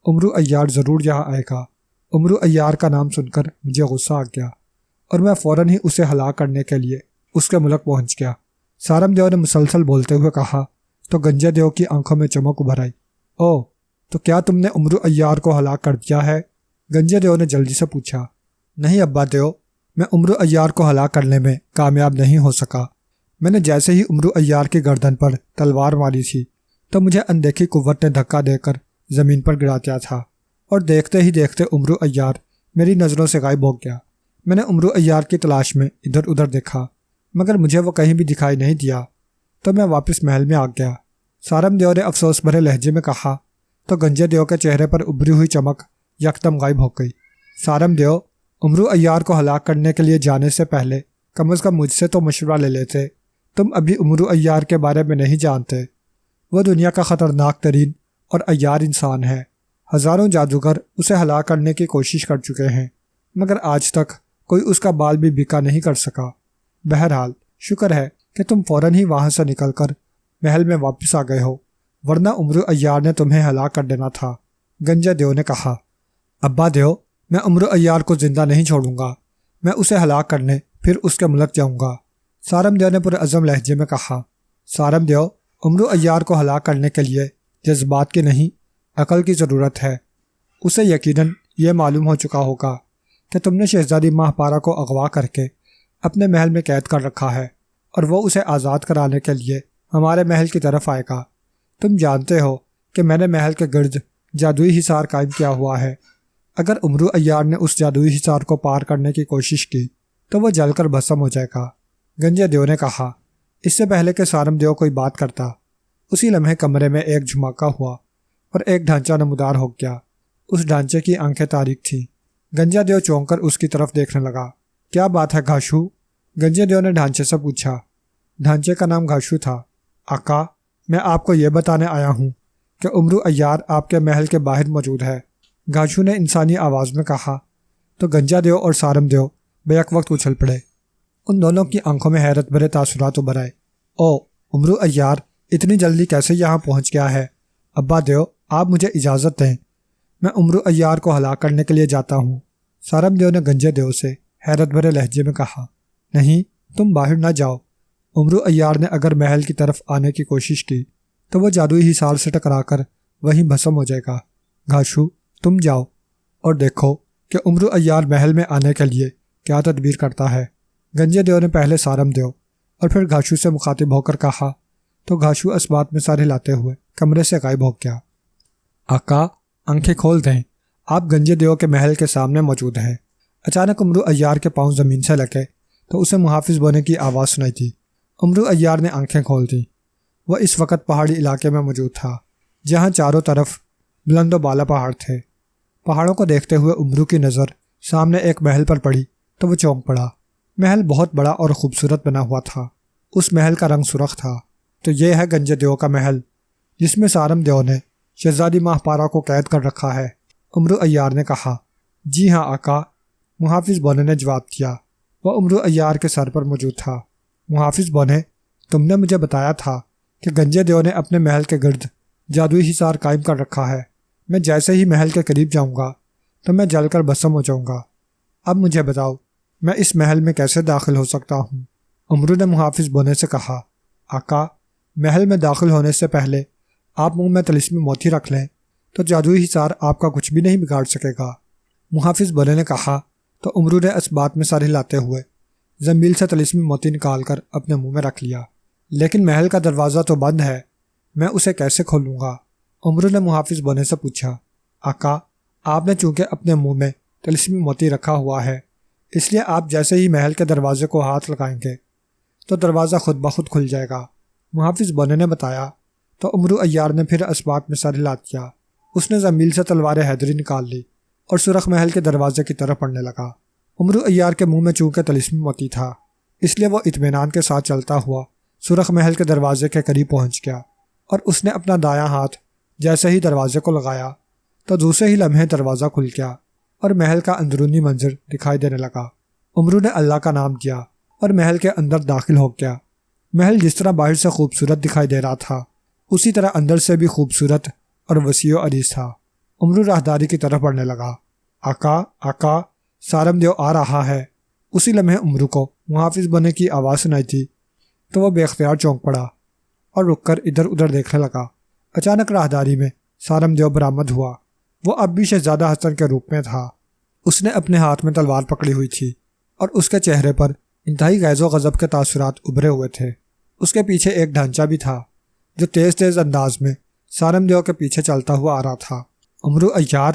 عمرو عیار ضرور یہاں آئے گا۔ عمرو عیار کا نام سن کر مجھے غصہ آ گیا اور میں فوراً ہی اسے ہلاک کرنے کے لیے اس کے ملک پہنچ گیا۔ سارم دیو نے مسلسل بولتے ہوئے کہا تو گنجے دیو کی آنکھوں میں چمک ابھر آئی۔ او، تو کیا تم نے عمرو عیار کو ہلاک کر دیا ہے؟ گنجے دیو نے جلدی سے پوچھا۔ نہیں ابا دیو، میں عمرو عیار کو ہلاک کرنے میں کامیاب نہیں ہو سکا۔ میں نے جیسے ہی عمرو عیار کی گردن پر تلوار ماری تھی تو مجھے اندیکھی قوت نے دھکا دے کر زمین پر گرا دیا تھا اور دیکھتے ہی دیکھتے عمرو عیار میری نظروں سے غائب ہو گیا۔ میں نے عمرو عیار کی تلاش میں ادھر ادھر دیکھا مگر مجھے وہ کہیں بھی دکھائی نہیں دیا تو میں واپس محل میں آ گیا۔ سارم دیو نے افسوس بھرے لہجے میں کہا تو گنجے دیو کے چہرے پر ابھری ہوئی چمک یکدم غائب ہو گئی۔ سارم دیو، عمرو عیار کو ہلاک کرنے کے لیے جانے سے پہلے کم از کم مجھ سے تو مشورہ لے لیتے۔ تم ابھی عمرو عیار کے بارے میں نہیں جانتے، وہ دنیا کا خطرناک ترین اور عیار انسان ہے۔ ہزاروں جادوگر اسے ہلاک کرنے کی کوشش کر چکے ہیں مگر آج تک کوئی اس کا بال بھی بیکا نہیں کر سکا۔ بہرحال شکر ہے کہ تم فوراً ہی وہاں سے نکل کر محل میں واپس آ گئے ہو، ورنہ عمرو عیار نے تمہیں ہلاک کر دینا تھا۔ گنجے دیو نے کہا، ابا دیو، میں عمرو عیار کو زندہ نہیں چھوڑوں گا، میں اسے ہلاک کرنے پھر اس کے ملک جاؤں گا۔ سارم دیو نے پرعزم لہجے میں کہا۔ سارم دیو، عمرو عیار کو ہلاک کرنے کے لیے جذبات کی نہیں عقل کی ضرورت ہے۔ اسے یقیناً یہ معلوم ہو چکا ہوگا کہ تم نے شہزادی ماہپارا کو اغوا کر کے اپنے محل میں قید کر رکھا ہے اور وہ اسے آزاد کرانے کے لیے ہمارے محل کی طرف آئے گا۔ تم جانتے ہو کہ میں نے محل کے گرد جادوئی حصار قائم کیا ہوا ہے، اگر عمرو عیار نے اس جادوئی حصار کو پار کرنے کی کوشش کی تو وہ جل کر بھسم ہو جائے گا۔ گنجے دیو نے کہا۔ اس سے پہلے کہ سارم دیو کوئی بات کرتا، اسی لمحے کمرے میں ایک جھماکہ ہوا اور ایک ڈھانچہ نمودار ہو گیا۔ اس ڈھانچے کی آنکھیں تاریک تھیں۔ گنجا دیو چونک کر اس کی طرف دیکھنے لگا۔ کیا بات ہے گھاشو؟ گنجے دیو نے ڈھانچے سے پوچھا۔ ڈھانچے کا نام گھاشو تھا۔ آقا، میں آپ کو یہ بتانے آیا ہوں کہ عمرو عیار آپ کے محل کے باہر موجود ہے، گھاشو نے انسانی آواز میں کہا۔ تو گنجا دیو اور سارم دیو بیک وقت اچھل پڑے۔ ان دونوں کی آنکھوں میں حیرت بھرے تاثرات ابھر آئے۔ او، عمرو عیار اتنی جلدی کیسے یہاں پہنچ گیا ہے؟ ابا دیو، آپ مجھے اجازت دیں، میں عمرو عیار کو ہلاک کرنے کے لیے جاتا ہوں۔ سارم دیو نے گنجے دیو سے حیرت بھرے لہجے میں کہا۔ نہیں، تم باہر نہ جاؤ۔ عمرو عیار نے اگر محل کی طرف آنے کی کوشش کی تو وہ جادوئی حصار سے ٹکرا کر وہیں بھسم ہو جائے گا۔ گھاشو، تم جاؤ اور دیکھو کہ عمرو عیار محل میں آنے کے لیے کیا تدبیر کرتا ہے۔ گنجے دیو نے پہلے سارم دیو اور پھر گھاشو سے مخاطب ہو کر کہا تو گھاشو اسبات میں سر ہلاتے ہوئے کمرے سے غائب ہو گیا۔ آقا، آنکھیں کھول دیں، آپ گنجے دیو کے محل کے سامنے موجود ہیں۔ اچانک عمرو عیار کے پاؤں زمین سے لگے تو اسے محافظ بونے کی آواز سنائی تھی۔ عمرو عیار نے آنکھیں کھول دیں۔ وہ اس وقت پہاڑی علاقے میں موجود تھا جہاں چاروں طرف بلند و بالا پہاڑ تھے۔ پہاڑوں کو دیکھتے ہوئے عمرو کی نظر سامنے ایک محل پر پڑی تو وہ چونک پڑا۔ محل بہت بڑا اور خوبصورت بنا ہوا تھا۔ اس محل کا رنگ سرخ تھا۔ تو یہ ہے گنجے دیو کا محل جس میں سارم دیو نے شہزادی ماہپارا کو قید کر رکھا ہے، عمرو عیار نے کہا۔ جی ہاں آقا، محافظ بونے نے جواب دیا۔ وہ عمرو عیار کے سر پر موجود تھا۔ محافظ بونے، تم نے مجھے بتایا تھا کہ گنجے دیو نے اپنے محل کے گرد جادوئی حصار قائم کر رکھا ہے۔ میں جیسے ہی محل کے قریب جاؤں گا تو میں جل کر بھسم ہو جاؤں گا۔ اب مجھے بتاؤ، میں اس محل میں کیسے داخل ہو سکتا ہوں؟ عمرو نے محافظ بونے سے کہا۔ آقا، محل میں داخل ہونے سے پہلے آپ منہ میں طلسمی موتی رکھ لیں تو جادوئی حصار آپ کا کچھ بھی نہیں بگاڑ سکے گا۔ محافظ بونے نے کہا تو عمرو نے اسبات میں سر ہلاتے ہوئے زنبیل سے طلسمی موتی نکال کر اپنے منہ میں رکھ لیا۔ لیکن محل کا دروازہ تو بند ہے، میں اسے کیسے کھولوں گا؟ عمرو نے محافظ بونے سے پوچھا۔ آقا، آپ نے چونکہ اپنے منہ میں طلسمی موتی رکھا ہوا ہے، اس لیے آپ جیسے ہی محل کے دروازے کو ہاتھ لگائیں گے تو دروازہ خود بخود کھل جائے گا۔ محافظ بونے نے بتایا تو عمرو عیار نے پھر اسباق میں سر ہلا دیا۔ اس نے زمین سے تلوار حیدری نکال لی اور سرخ محل کے دروازے کی طرف بڑھنے لگا۔ عمرو عیار کے منہ میں چونکہ طلسمی موتی تھا، اس لیے وہ اطمینان کے ساتھ چلتا ہوا سرخ محل کے دروازے کے قریب پہنچ گیا، اور اس نے اپنا دایاں ہاتھ جیسے ہی دروازے کو لگایا تو دوسرے ہی لمحے دروازہ کھل گیا اور محل کا اندرونی منظر دکھائی دینے لگا۔ عمرو نے اللہ کا نام دیا اور محل کے اندر داخل ہو گیا۔ محل جس طرح باہر سے خوبصورت دکھائی دے رہا تھا، اسی طرح اندر سے بھی خوبصورت اور وسیع و عریض تھا۔ عمرو راہداری کی طرف بڑھنے لگا۔ آقا، آقا، سارم دیو آ رہا ہے۔ اسی لمحے عمرو کو محافظ بنے کی آواز سنائی تھی تو وہ بے اختیار چونک پڑا اور رک کر ادھر ادھر دیکھنے لگا۔ اچانک راہداری میں سارم دیو برآمد ہوا۔ وہ اب بھی شہزادہ حسن کے روپ میں تھا۔ اس نے اپنے ہاتھ میں تلوار پکڑی ہوئی تھی اور اس کے چہرے پر انتہائی غیظ و غضب کے تاثرات ابھرے ہوئے تھے۔ اس کے پیچھے ایک ڈھانچہ بھی تھا جو تیز تیز انداز میں سارم دیو کے پیچھے چلتا ہوا آ رہا تھا۔ عمرو عیار،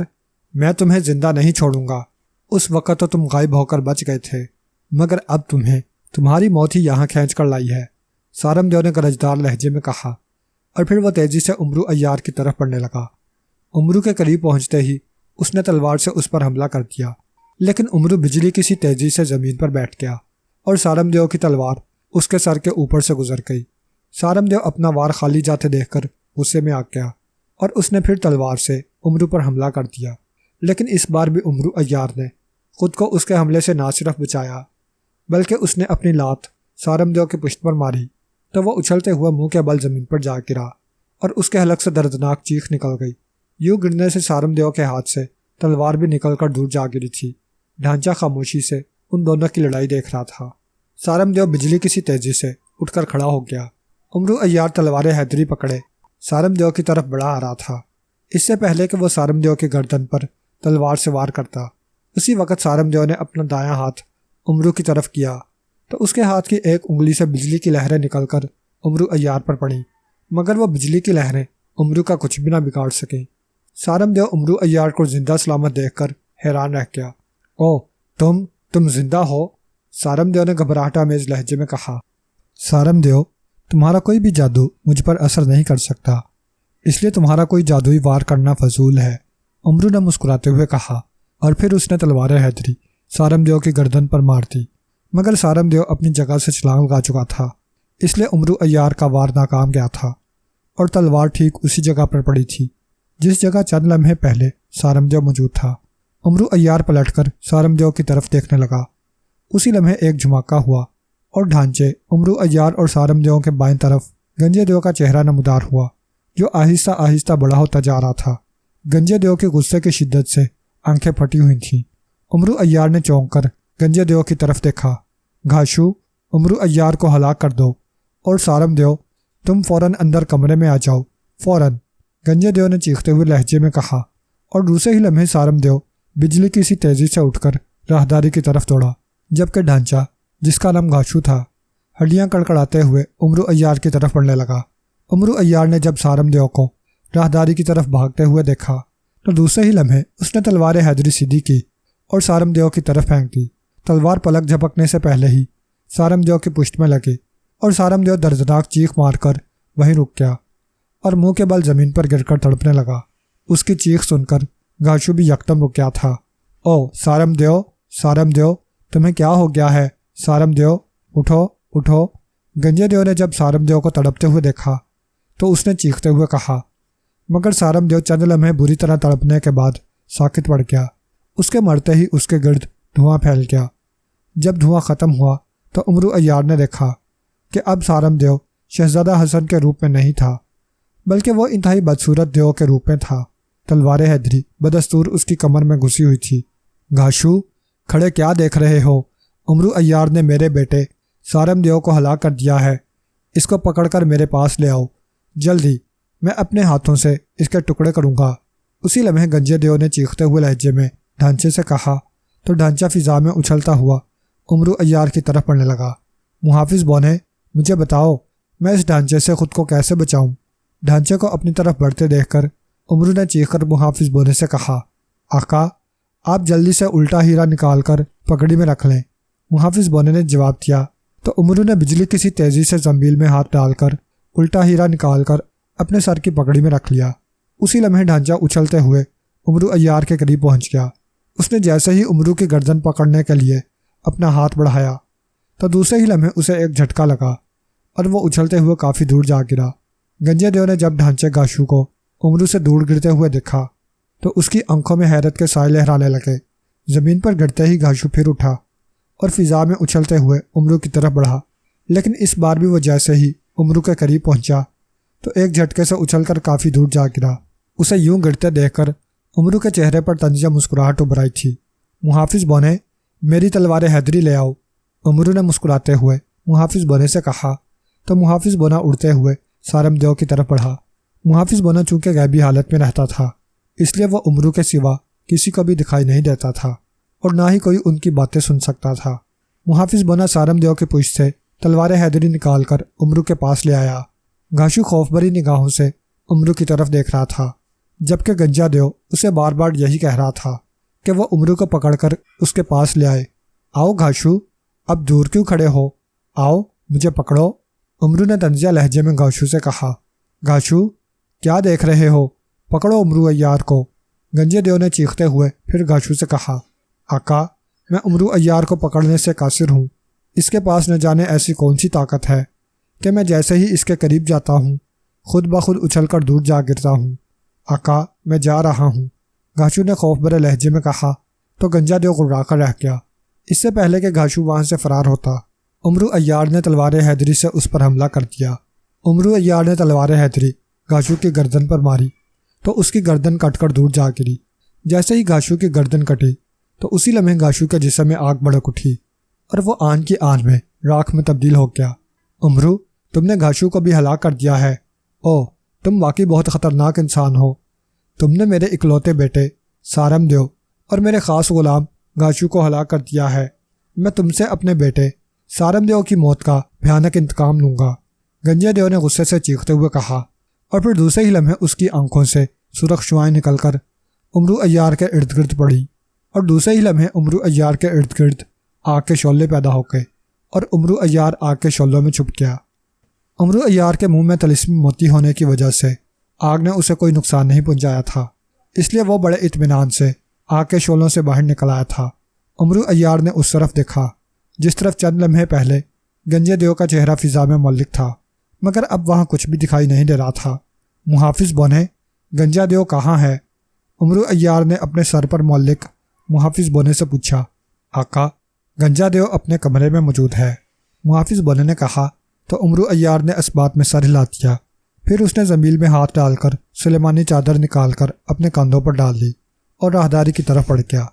میں تمہیں زندہ نہیں چھوڑوں گا۔ اس وقت تو تم غائب ہو کر بچ گئے تھے، مگر اب تمہیں تمہاری موت ہی یہاں کھینچ کر لائی ہے، سارم دیو نے گرجدار لہجے میں کہا، اور پھر وہ تیزی سے عمرو عیار کی طرف بڑھنے لگا۔ عمرو کے قریب پہنچتے ہی اس نے تلوار سے اس پر حملہ کر دیا، لیکن عمرو بجلی کی سی تیزی سے زمین پر بیٹھ گیا اور سارم دیو کی تلوار اس کے سر کے اوپر سے گزر گئی۔ سارم دیو اپنا وار خالی جاتے دیکھ کر غصے میں آ گیا اور اس نے پھر تلوار سے عمرو پر حملہ کر دیا، لیکن اس بار بھی عمرو عیار نے خود کو اس کے حملے سے نہ صرف بچایا بلکہ اس نے اپنی لات سارم دیو کی پشت پر ماری تو وہ اچھلتے ہوئے منہ کے بل زمین پر جا گرا اور اس کے حلق سے دردناک چیخ نکل گئی۔ یوں گرنے سے سارم دیو کے ہاتھ سے تلوار بھی نکل کر دور جا گری تھی۔ ڈھانچہ خاموشی سے ان دونوں کی لڑائی دیکھ رہا تھا۔ سارم دیو بجلی کی سی تیزی سے اٹھ کر کھڑا ہو گیا۔ عمرو عیار تلوار حیدری پکڑے سارم دیو کی طرف بڑھا آ رہا تھا۔ اس سے پہلے کہ وہ سارم دیو کی گردن پر تلوار سے وار کرتا، اسی وقت سارم دیو نے اپنا دایاں ہاتھ عمرو کی طرف کیا تو اس کے ہاتھ کی ایک انگلی سے بجلی کی لہریں نکل کر عمرو عیار پر پڑیں، مگر وہ بجلی کی لہریں عمرو کا کچھ بھی نہ بگاڑ سکیں۔ سارم دیو عمرو عیار کو زندہ سلامت دیکھ کر حیران رہ گیا۔ او، تم زندہ ہو؟ سارم دیو نے گھبراہٹ آمیز لہجے میں کہا۔ سارم دیو، تمہارا کوئی بھی جادو مجھ پر اثر نہیں کر سکتا، اس لیے تمہارا کوئی جادوئی وار کرنا فضول ہے، عمرو نے مسکراتے ہوئے کہا، اور پھر اس نے تلوار حیدری سارم دیو کی گردن پر مار دی، مگر سارم دیو اپنی جگہ سے چھلانگ لگا چکا تھا، اس لیے عمرو عیار کا وار ناکام گیا تھا اور تلوار ٹھیک اسی جگہ پر پڑی تھی جس جگہ چند لمحے پہلے سارم دیو موجود تھا۔ عمرو عیار پلٹ کر سارم دیو کی طرف دیکھنے لگا۔ اسی لمحے ایک جھماکا ہوا اور ڈھانچے عمرو عیار اور سارم دیو کے بائیں طرف گنجے دیو کا چہرہ نمودار ہوا جو آہستہ آہستہ بڑا ہوتا جا رہا تھا۔ گنجے دیو کے غصے کی شدت سے آنکھیں پھٹی ہوئی تھیں۔ عمرو عیار نے چونک کر گنجے دیو کی طرف دیکھا۔ گھاشو، عمرو عیار کو ہلاک کر دو، اور سارم دیو تم فوراً اندر کمرے میں آ جاؤ، فوراً، گنجے دیو نے چیختے ہوئے لہجے میں کہا، اور دوسرے ہی لمحے سارم دیو بجلی کی سی تیزی سے اٹھ کر راہداری کی طرف دوڑا، جبکہ ڈھانچہ جس کا نام گھاشو تھا ہڈیاں کڑکڑاتے ہوئے عمرو عیار کی طرف بڑھنے لگا۔ عمرو عیار نے جب سارم دیو کو راہداری کی طرف بھاگتے ہوئے دیکھا تو دوسرے ہی لمحے اس نے تلوار حیدری سیدھی کی اور سارم دیو کی طرف پھینک دی۔ تلوار پلک جھپکنے سے پہلے ہی سارم دیو کی پشت میں لگی اور سارم دیو دردناک چیخ مار کر وہیں رک گیا اور منہ کے بل زمین پر گر کر تڑپنے لگا۔ اس کی چیخ سن کر گھاشو بھی یکدم رک گیا تھا۔ او سارم دیو، سارم دیو، تمہیں کیا ہو گیا ہے؟ سارم دیو، اٹھو اٹھو۔ گنجے دیو نے جب سارم دیو کو تڑپتے ہوئے دیکھا تو اس نے چیختے ہوئے کہا، مگر سارم دیو چند لمحے بری طرح تڑپنے کے بعد ساکت پڑ گیا۔ اس کے مرتے ہی اس کے گرد دھواں پھیل گیا۔ جب دھواں ختم ہوا تو عمرو عیار نے دیکھا کہ اب سارم دیو شہزادہ حسن کے روپ میں نہیں تھا بلکہ وہ انتہائی بدصورت دیو کے روپ میں تھا۔ تلوار حیدری بدستور اس کی کمر میں گھسی ہوئی تھی۔ گھاشو، کھڑے کیا دیکھ رہے ہو؟ عمرو عیار نے میرے بیٹے سارم دیو کو ہلاک کر دیا ہے، اس کو پکڑ کر میرے پاس لے آؤ جلدی، میں اپنے ہاتھوں سے اس کے ٹکڑے کروں گا۔ اسی لمحے گنجے دیو نے چیختے ہوئے لہجے میں ڈھانچے سے کہا تو ڈھانچہ فضا میں اچھلتا ہوا عمرو عیار کی طرف بڑھنے لگا۔ محافظ بونے، مجھے بتاؤ میں اس ڈھانچے سے خود کو کیسے بچاؤں؟ ڈھانچے کو اپنی طرف بڑھتے دیکھ کر امرو نے چیخ کر محافظ بونے سے کہا، آقا آپ جلدی سے الٹا ہیرا نکال کر پگڑی میں رکھ لیں۔ محافظ بونے نے جواب دیا تو امرو نے بجلی کسی تیزی سے زنبیل میں ہاتھ ڈال کر الٹا ہیرا نکال کر اپنے سر کی پگڑی میں رکھ لیا۔ اسی لمحے ڈھانچہ اچھلتے ہوئے امرو عیار کے قریب پہنچ گیا۔ اس نے جیسے ہی امرو کی گردن پکڑنے کے لیے اپنا ہاتھ بڑھایا تو دوسرے ہی لمحے اسے ایک جھٹکا لگا اور وہ اچھلتے ہوئے کافی دور جا گرا۔ گنجے دیو نے جب ڈھانچے گاشو کو امرو سے دور گرتے ہوئے دیکھا تو اس کی آنکھوں میں حیرت کے سائے لہرانے لگے۔ زمین پر گرتے ہی گاشو پھر اٹھا اور فضا میں اچھلتے ہوئے امرو کی طرف بڑھا، لیکن اس بار بھی وہ جیسے ہی امرو کے قریب پہنچا تو ایک جھٹکے سے اچھل کر کافی دور جا گرا۔ اسے یوں گرتے دیکھ کر امرو کے چہرے پر طنزیہ مسکراہٹ ابھر آئی تھی۔ محافظ بونے میری تلوار حیدری لے آؤ، امرو نے مسکراتے ہوئے محافظ بونے سے کہا تو محافظ بونا اڑتے ہوئے سارم دیو کی طرف بڑھا۔ محافظ بونا چونکہ غیبی حالت میں رہتا تھا اس لیے وہ امرو کے سوا کسی کو بھی دکھائی نہیں دیتا تھا اور نہ ہی کوئی ان کی باتیں سن سکتا تھا۔ محافظ بونا سارم دیو کے پشت سے تلوار حیدری نکال کر امرو کے پاس لے آیا۔ گاشو خوف بری نگاہوں سے امرو کی طرف دیکھ رہا تھا، جبکہ گنجا دیو اسے بار بار یہی کہہ رہا تھا کہ وہ امرو کو پکڑ کر اس کے پاس لے آئے۔ آؤ گاشو، اب دور کیوں کھڑے ہو، آؤ مجھے پکڑو، امرو نے طنزیہ لہجے میں گاشو سے کہا۔ گاشو کیا دیکھ رہے ہو، پکڑو امرو عیار کو، گنجے دیو نے چیختے ہوئے پھر گاشو سے کہا۔ آقا میں امرو عیار کو پکڑنے سے قاصر ہوں، اس کے پاس نہ جانے ایسی کون سی طاقت ہے کہ میں جیسے ہی اس کے قریب جاتا ہوں خود بخود اچھل کر دور جا گرتا ہوں۔ آقا میں جا رہا ہوں، گاشو نے خوف بھرے لہجے میں کہا تو گنجا دیو گھبرا کر رہ گیا۔ اس سے پہلے کہ گاشو وہاں سے فرار ہوتا امرو عیار نے تلوار حیدری سے اس پر حملہ کر دیا۔ امرو عیار نے تلوار حیدری گاشو کی گردن پر ماری تو اس کی گردن کٹ کر دور جا گری۔ جیسے ہی گاشو کی گردن کٹی تو اسی لمحے گاشو کے جسم میں آگ بھڑک اٹھی اور وہ آن کی آن میں راکھ میں تبدیل ہو گیا۔ امرو تم نے گاشو کو بھی ہلاک کر دیا ہے، او تم واقعی بہت خطرناک انسان ہو، تم نے میرے اکلوتے بیٹے سارم دیو اور میرے خاص غلام گاشو کو ہلاک کر دیا ہے، میں تم سے اپنے بیٹے سارم دیو کی موت کا بھیانک انتقام لوں گا، گنجے دیو نے غصے سے چیختے ہوئے کہا اور پھر دوسرے ہی لمحے اس کی آنکھوں سے سرخ شعائیں نکل کر امرو عیار کے ارد گرد پڑی اور دوسرے ہی لمحے امرو عیار کے ارد گرد آگ کے شعلے پیدا ہو گئے اور امرو عیار آگ کے شعلوں میں چھپ گیا۔ امرو عیار کے منہ میں طلسم موتی ہونے کی وجہ سے آگ نے اسے کوئی نقصان نہیں پہنچایا تھا، اس لیے وہ بڑے اطمینان سے آگ کے شعلوں سے باہر نکل آیا تھا۔ امرو عیار نے اس طرف دیکھا جس طرف چند لمحے پہلے گنجے دیو کا چہرہ فضا میں معلق تھا، مگر اب وہاں کچھ بھی دکھائی نہیں دے رہا تھا۔ محافظ بونے گنجا دیو کہاں ہے؟ امرو عیار نے اپنے سر پر معلق محافظ بونے سے پوچھا۔ آقا گنجا دیو اپنے کمرے میں موجود ہے، محافظ بونے نے کہا تو امرو عیار نے اس بات میں سر ہلا دیا۔ پھر اس نے زنبیل میں ہاتھ ڈال کر سلیمانی چادر نکال کر اپنے کاندھوں پر ڈال لی اور راہداری کی طرف بڑھ گیا۔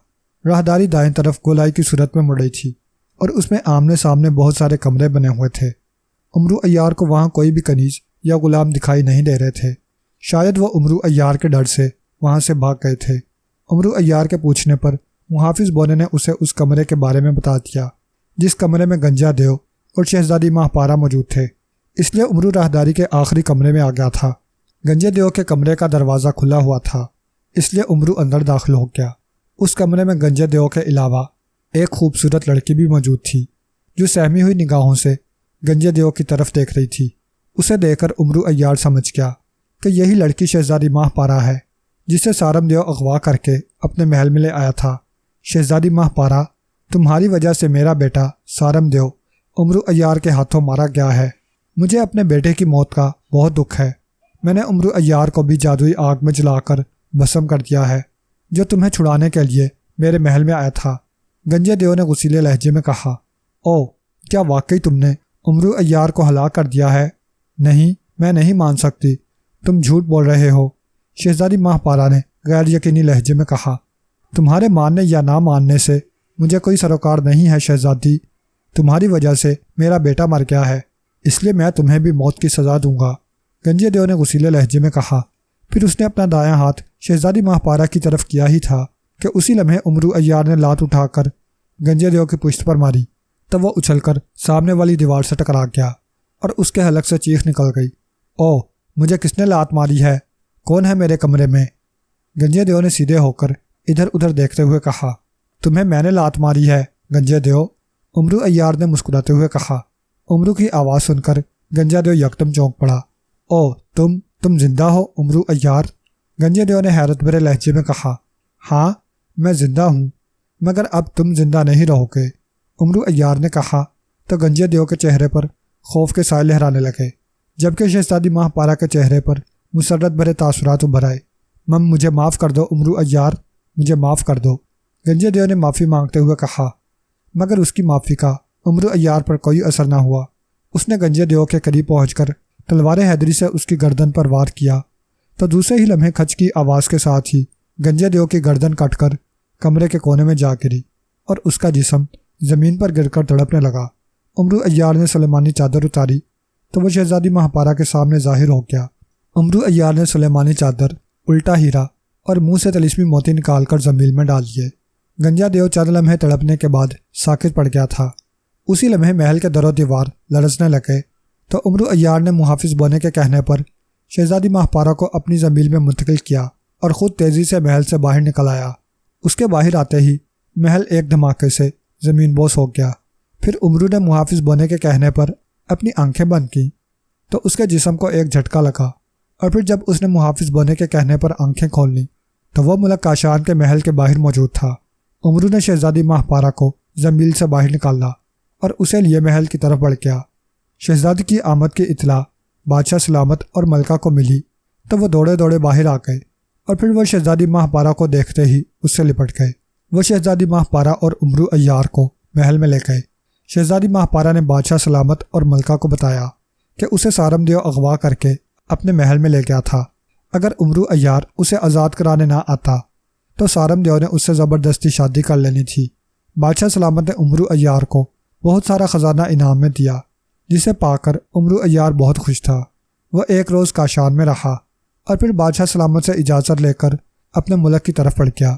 راہداری دائیں طرف گولائی کی صورت میں مڑ رہی تھی اور اس میں آمنے سامنے بہت سارے کمرے بنے ہوئے تھے۔ امرو عیار کو وہاں کوئی بھی کنیز یا غلام دکھائی نہیں دے رہے تھے، شاید وہ امرو عیار کے ڈر سے وہاں سے بھاگ گئے تھے۔ امرو عیار کے پوچھنے پر محافظ بونے نے اسے اس کمرے کے بارے میں بتا دیا جس کمرے میں گنجا دیو اور شہزادی ماہ پارا موجود تھے، اس لیے امرو راہداری کے آخری کمرے میں آ گیا تھا۔ گنجے دیو کے کمرے کا دروازہ کھلا ہوا تھا، اس لیے امرو اندر داخل ہو گیا۔ اس کمرے میں گنجے دیو کے علاوہ ایک خوبصورت لڑکی بھی موجود تھی جو سہمی ہوئی نگاہوں سے گنجے دیو کی طرف دیکھ رہی تھی۔ اسے دیکھ کر امرو عیار سمجھ گیا کہ یہی لڑکی شہزادی ماہ پارا ہے جسے سارم دیو اغوا کر کے اپنے محل میں لے آیا تھا۔ شہزادی ماہ پارا، تمہاری وجہ سے میرا بیٹا سارم دیو امرو عیار کے ہاتھوں مارا گیا ہے، مجھے اپنے بیٹے کی موت کا بہت دکھ ہے۔ میں نے امرو عیار کو بھی جادوئی آگ میں جلا کر بھسم کر دیا ہے جو تمہیں چھڑانے کے لیے میرے محل میں آیا تھا، گنجے دیو نے غصیلے لہجے میں کہا۔ او کیا واقعی تم نے امرو عیار کو ہلاک کر دیا ہے؟ نہیں، میں نہیں مان سکتی، تم جھوٹ بول رہے ہو، شہزادی ماہ پارا نے غیر یقینی لہجے میں کہا۔ تمہارے ماننے یا نہ ماننے سے مجھے کوئی سروکار نہیں ہے شہزادی، تمہاری وجہ سے میرا بیٹا مر گیا ہے، اس لیے میں تمہیں بھی موت کی سزا دوں گا، گنجے دیو نے غصیلے لہجے میں کہا۔ پھر اس نے اپنا دایاں ہاتھ شہزادی ماہ پارا کی طرف کیا ہی تھا کہ اسی لمحے امرو عیار نے لات اٹھا کر گنجے دیو کی پشت پر ماری، تب وہ اچھل کر سامنے والی دیوار سے ٹکرا گیا اور اس کے حلق سے چیخ نکل گئی۔ او مجھے کس نے لات ماری ہے؟ کون ہے میرے کمرے میں؟ گنجے دیو نے سیدھے ہو کر ادھر ادھر دیکھتے ہوئے کہا۔ تمہیں میں نے لات ماری ہے گنجے دیو، امرو عیار نے مسکراتے ہوئے کہا۔ امرو کی آواز سن کر گنجا دیو یکدم چونک پڑا۔ او تم زندہ ہو امرو عیار؟ گنجے دیو نے حیرت بھرے لہجے میں کہا۔ ہاں میں زندہ ہوں، مگر اب تم زندہ نہیں رہو گے، امرو عیار نے کہا تو گنجے دیو کے چہرے پر خوف کے سائے لہرانے لگے، جبکہ شہزادی ماہ پارا کے چہرے پر مسرت بھرے تاثرات ابھر آئے۔ مجھے معاف کر دو امرو عیار، مجھے معاف کر دو، گنجے دیو نے معافی مانگتے ہوئے کہا، مگر اس کی معافی کا امرو عیار پر کوئی اثر نہ ہوا۔ اس نے گنجے دیو کے قریب پہنچ کر تلوار حیدری سے اس کی گردن پر وار کیا تو دوسرے ہی لمحے کھچ کی آواز کے ساتھ ہی گنجے دیو کی گردن کٹ کر کمرے کے کونے میں جا گری اور اس کا جسم زمین پر گر کر تڑپنے لگا۔ امرو عیار نے سلیمانی چادر اتاری تو وہ شہزادی ماہ پارا کے سامنے ظاہر ہو گیا۔ امرو عیار نے سلیمانی چادر، الٹا ہیرا اور منہ سے طلسمی موتی نکال کر زمین میں ڈال دیے۔ گنجا دیو چند لمحے تڑپنے کے بعد ساکت پڑ گیا تھا۔ اسی لمحے محل کے در و دیوار لرزنے لگے تو امرو عیار نے محافظ بونے کے کہنے پر شہزادی ماہ پارا کو اپنی زمین میں منتقل کیا اور خود تیزی سے محل سے باہر نکل آیا۔ اس کے باہر آتے ہی محل ایک دھماکے سے زمین بوس ہو گیا۔ پھر امرو نے محافظ بونے کے کہنے پر اپنی آنکھیں بند کیں تو اس کے جسم کو ایک جھٹکا لگا، اور پھر جب اس نے محافظ بونے کے کہنے پر آنکھیں کھول لیں تو وہ ملک کاشان کے محل کے باہر موجود تھا۔ امرو نے شہزادی ماہ پارا کو زمین سے باہر نکالا اور اسے لیے محل کی طرف بڑھ گیا۔ شہزادی کی آمد کی اطلاع بادشاہ سلامت اور ملکہ کو ملی تو وہ دوڑے دوڑے باہر آ گئے، اور پھر وہ شہزادی ماہ پارا کو دیکھتے ہی اس سے لپٹ گئے۔ وہ شہزادی ماہ پارا اور امرو عیار کو محل میں لے گئے۔ شہزادی ماہ پارا نے بادشاہ سلامت اور ملکہ کو بتایا کہ اسے سارم دیو اغوا کر کے اپنے محل میں لے گیا تھا۔ اگر امرو عیار اسے آزاد کرانے نہ آتا تو سارم دیو نے اس سے زبردستی شادی کر لینی تھی۔ بادشاہ سلامت نے امرو عیار کو بہت سارا خزانہ انعام میں دیا، جسے پا کر امرو عیار بہت خوش تھا۔ وہ ایک روز کاشان میں رہا اور پھر بادشاہ سلامت سے اجازت لے کر اپنے ملک کی طرف بڑھ گیا۔